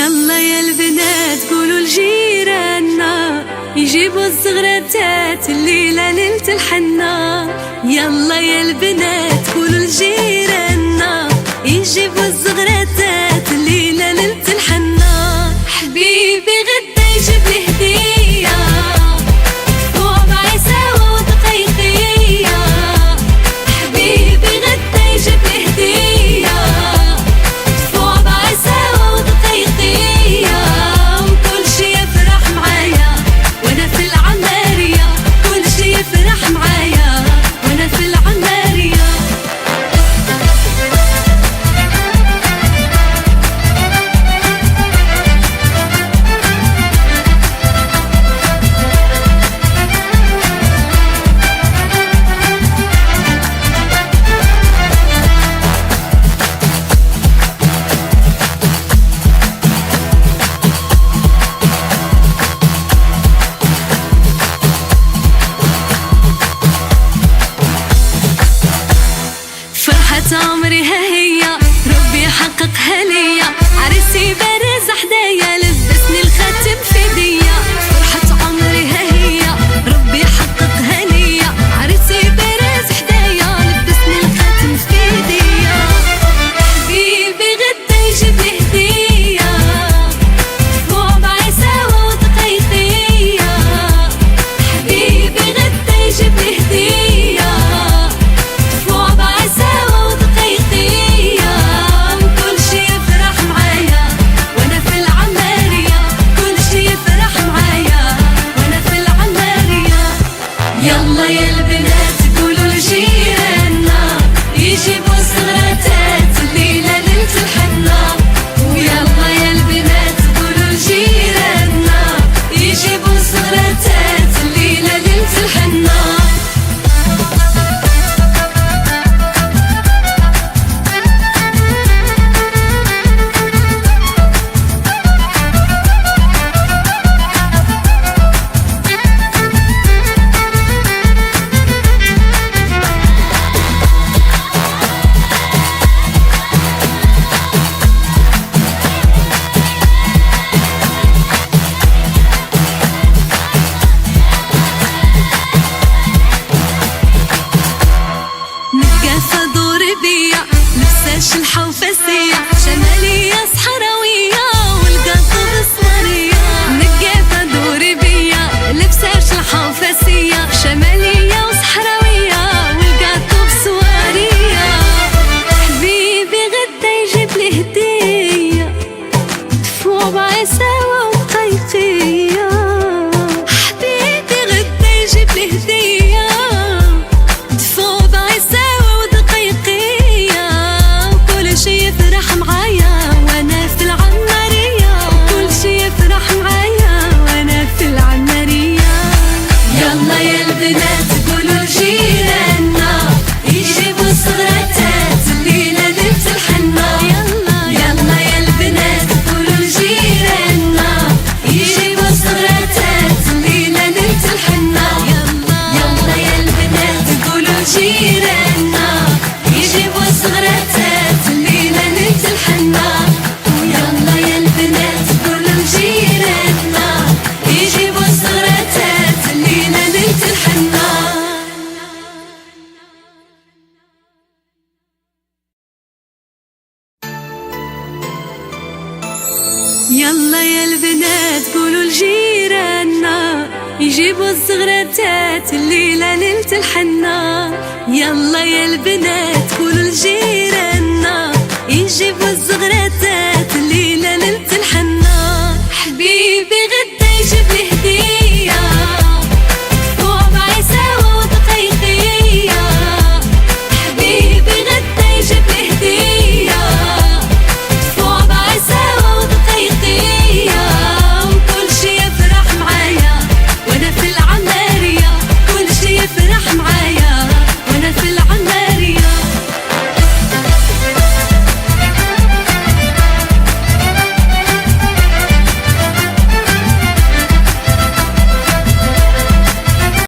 يلا يا البنات قولوا لجيراننا يجيبوا الزغراتات الليلة ليلة الحنة. يلا يا البنات قولوا لجيراننا يجيبوا الزغراتات الليلة ليلة الحنة. حبيبي غدا يجيب لي هدية فوق عيساوة ودقيقية. حبيبي غدا يجيب لي هدية فوق عيساوة ودقيقية. وكل شي يفرح معايا وانا في العمارية، كل شي يفرح معايا وانا في العمارية. فرحة عمري ها هي ربي يحققها ليا، عريسي بارز حدايا لبسني الخاتم في ايديا. فرحة عمري ها هي ربي يحققها ليا، عريسي بارز حدايا لبسني الخاتم في ايديا. حبيبي غدا يجيب لي هدية فوق عيساوة ودقيقية. حبيبي غدا يجيب لي هدية فوق عيساوة ودقيقية. وكل شي يفرح معايا وانا في العمارية، كل شي يفرح معايا وانا في العمارية. يلا يا البنات قولوا لجيراننا يجيبوا الزغراتات الليلة ليلة الحنة. ويلا يا البنات قولوا لجيراننا يجيبوا الزغراتات الليلة ليلة الحنة. نقافة دوري بيا لبسة شلحة وفاسية، شمالية صحراوية والقاطو بسمارية. نقافة دوري بيا لبسة شلحة وفاسية، شمالية وصحراوية والقاطو بسوارية. حبيبي غدا يجيب لي هدية فوق عيساوة ودقيقية. حبيبي غدا يجيب لي هدية فوق عيساوة ودقيقية. وكل شي يفرح معايا وانا في العمارية، كل شي يفرح معايا وانا في العمارية. يلا يا البنات قولوا لجيراننا يجيبوا الزغراتات الليلة ليلة الحنة. يلا يا البنات قولوا لجيراننا يجيبوا الزغراتات الليلة ليلة الحنة. يلا يا البنات قولوا لجيراننا يجيبوا الزغراتات الليلة ليلة الحنة. ويلا يا البنات قولوا لجيراننا يجيبوا الزغراتات الليلة ليلة الحنة. يلا يا البنات قولوا لجيراننا يجيبوا الزغراتات الليلة ليلة الحنة. يلا يا البنات